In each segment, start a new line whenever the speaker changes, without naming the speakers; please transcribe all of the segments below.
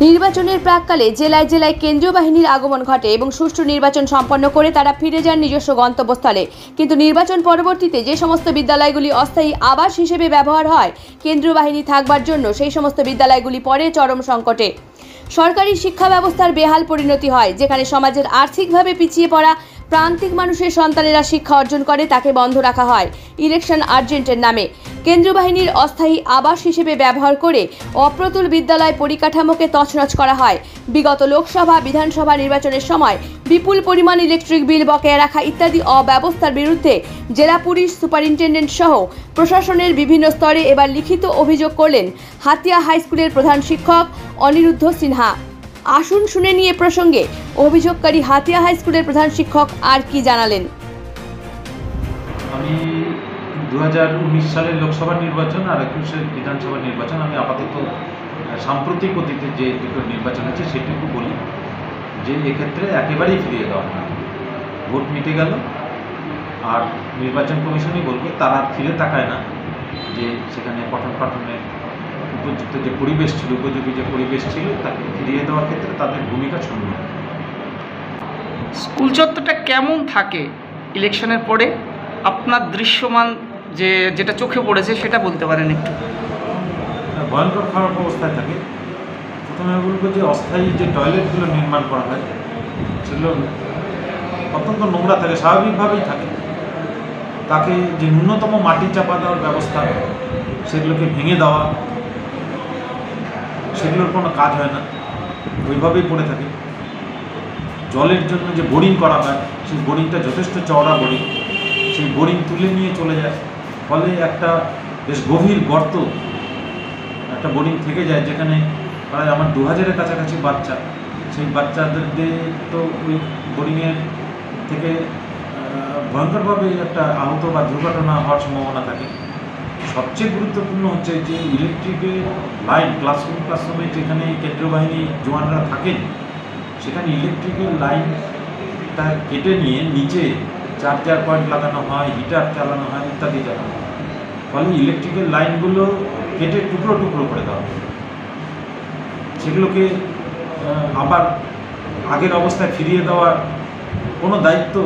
নির্বাচনের প্রাককালে জেলায় জেলায় কেন্দ্রীয় বাহিনীর আগমন ঘটে এবং সুষ্ঠু নির্বাচন সম্পন্ন করে তারা ফিরে যান নিজস্ব গন্তব্যস্থলে। কিন্তু নির্বাচন পরবর্তীতে যে সমস্ত বিদ্যালয়গুলি অস্থায়ী আবাস হিসেবে ব্যবহার হয় কেন্দ্রীয় বাহিনী থাকবার জন্য, সেই সমস্ত বিদ্যালয়গুলি পড়ে চরম সংকটে। সরকারি শিক্ষা ব্যবস্থার বেহাল পরিণতি হয়, যেখানে সমাজের আর্থিকভাবে পিছিয়ে পড়া প্রান্তিক মানুষের সন্তানেরা শিক্ষা অর্জন করে তাকে বন্ধ রাখা হয় ইলেকশন আর্জেন্টের নামে। কেন্দ্রীয় বাহিনীর অস্থায়ী আবাস হিসেবে ব্যবহার করে অপ্রতুল বিদ্যালয় পরিকাঠামোকে তছনছ করা হয়। বিগত লোকসভা বিধানসভা নির্বাচনের সময় বিপুল পরিমাণ ইলেকট্রিক বিল বকেয়া রাখা ইত্যাদি অব্যবস্থার বিরুদ্ধে জেলা পুলিশ সুপারিনটেন্ডেন্ট সহ প্রশাসনের বিভিন্ন স্তরে এবার লিখিত অভিযোগ করলেন হাতিয়া হাই স্কুলের প্রধান শিক্ষক অনিরুদ্ধ সিনহা। আসুন শুনে নিয়ে প্রসঙ্গে অভিযোগকারী হাতিয়া হাই স্কুলের প্রধান শিক্ষক আর কি জানালেন।
আমি 2019 সালের লোকসভা নির্বাচন আর 21 বিধানসভা নির্বাচন আমি আপাতত সাম্প্রতিক অতীতে যে দুটো নির্বাচন হয়েছে সেটুকু বলি যে এক্ষেত্রে একেবারেই ফিরিয়ে দেওয়া হয়। ভোট মিটে গেল আর নির্বাচন কমিশনই বলবে তারা ফিরে তাকায় না যে সেখানে পঠন পাঠনের উপযুক্ত যে পরিবেশ ছিল, উপযোগী যে পরিবেশ ছিল তাকে ফিরিয়ে দেওয়ার ক্ষেত্রে তাদের ভূমিকা শূন্য।
স্কুল চত্বরটা কেমন থাকে ইলেকশনের পরে? আপনার দৃশ্যমান যেটা চোখে পড়েছে সেটা বলতে পারেন একটু।
ভয়ঙ্কর খারাপ অবস্থায় থাকে। প্রথমে বলবো যে অস্থায়ী যে টয়লেটগুলো নির্মাণ করা হয় সেগুলো অত্যন্ত নোংরা থাকে, স্বাভাবিকভাবেই থাকে। তাকে যে ন্যূনতম মাটি চাপা দেওয়ার ব্যবস্থা সেগুলোকে ভেঙে দেওয়া, সেগুলোর কোনো কাজ হয় না, ওইভাবেই পড়ে থাকে। জলের জন্য যে বোরিং করা হয় সেই বোরিংটা যথেষ্ট চওড়া বোরিং, সেই বোরিং তুলে নিয়ে চলে যায়, ফলে একটা বেশ গভীর গর্ত একটা বোরিং থেকে যায়, যেখানে প্রায় আমার 2000-এর কাছাকাছি বাচ্চা, সেই বাচ্চাদের তো ওই বোরিংয়ের থেকে ভয়ঙ্করভাবে একটা আহত বা দুর্ঘটনা হওয়ার সম্ভাবনা থাকে। সবচেয়ে গুরুত্বপূর্ণ হচ্ছে যে ইলেকট্রিকের লাইন ক্লাসরুমে যেখানে কেন্দ্রীয় বাহিনী জওয়ানরা থাকেন সেখানে ইলেকট্রিকের লাইনটা কেটে নিয়ে নিচে চার্জার পয়েন্ট লাগানো হয়, হিটার চালানো হয় ইত্যাদি চালানো হয়। ফলে ইলেকট্রিকের লাইনগুলো কেটে টুকরো টুকরো করে দেওয়া হয়। সেগুলোকে আবার আগের অবস্থায় ফিরিয়ে দেওয়ার কোনো দায়িত্ব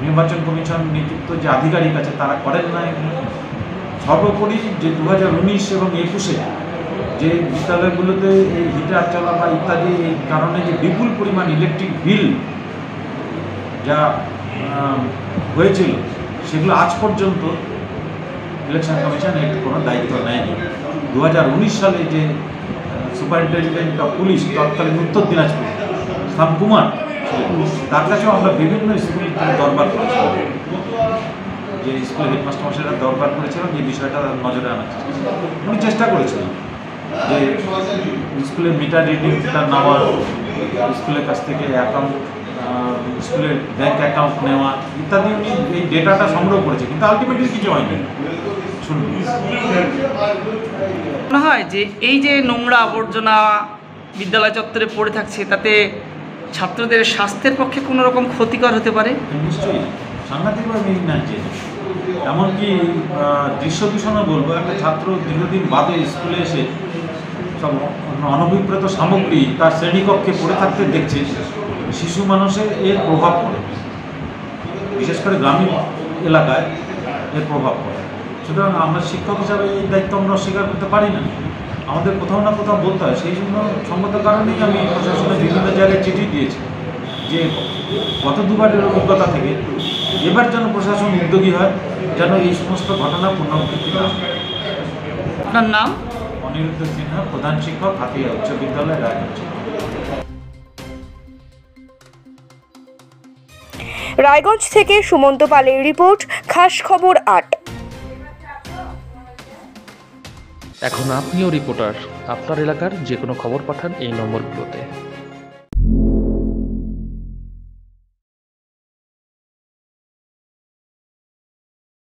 নির্বাচন কমিশন নিযুক্ত যে আধিকারিক আছে তারা করেন না। সর্বোপরি যে 2019 এবং 21-এ যে বিদ্যালয়গুলোতে এই হিটার চালা বা ইত্যাদি এই কারণে যে বিপুল পরিমাণ ইলেকট্রিক বিল যা হয়েছিল সেগুলো আজ পর্যন্ত ইলেকশন কমিশন এর কোনো দায়িত্ব নেয়নি। 2019 সালে যে সুপারিনটেন্ডেন্ট অফ পুলিশ তৎকালীন উত্তর দিনাজপুর শ্যামকুমার, তার কাছেও আমরা বিভিন্ন স্কুল দরবার করেছিলাম, যে স্কুলের হেডমাস্টার মশাইরা দরবার করেছিলাম যে বিষয়টা নজরে আনার উনি চেষ্টা করেছিলেন যে স্কুলের মিটার রিডিংটা নেওয়া, স্কুলের কাছ থেকে অ্যাকাউন্ট, স্কুলের ব্যাংক অ্যাকাউন্ট নেওয়া ইত্যাদি উনি এই ডেটাটা সংগ্রহ করেছে, কিন্তু আলটিমেটলি কিছু হয়নি। শুনুন,
মনে হয় যে এই যে নোংরা আবর্জনা বিদ্যালয় চত্বরে পড়ে থাকছে তাতে ছাত্রদের স্বাস্থ্যের পক্ষে কোনো রকম ক্ষতিকর হতে পারে।
নিশ্চয়ই সাংঘাতিকভাবে যে এমনকি দৃশ্য দূষণও বলবো। একটা ছাত্র দীর্ঘদিন বাদে স্কুলে এসে সব অনভিপ্রেত সামগ্রী তার শ্রেণীকক্ষে পড়ে থাকতে দেখছে, শিশু মানুষের এর প্রভাব পড়ে, বিশেষ করে গ্রামীণ এলাকায় এর প্রভাব পড়ে। সুতরাং আমরা শিক্ষক হিসাবে এই দায়িত্ব আমরা অস্বীকার করতে পারি না, আমাদের কোথাও না কোথাও বলতে হয়। সেই জন্য সঙ্গত কারণেই আমি প্রশাসনের বিভিন্ন জায়গায় চিঠি দিয়েছি যে গত দুবারের অভিজ্ঞতা থেকে এবার যেন প্রশাসন উদ্যোগী হয়, যেন এই সমস্ত ঘটনা পুনরাবৃত্তি না হয়।
আপনার নাম?
অনিরুদ্ধ সিনহা, প্রধান শিক্ষক, হাতিয়া উচ্চ বিদ্যালয়, রায়গঞ্জ।
রায়গঞ্জ থেকে সুমন্ত পালের রিপোর্ট, খাস খবর 8।
এখন আপনিও রিপোর্টার, আপনার এলাকার যে কোনো খবর পাঠান এই নম্বরগুলোতে।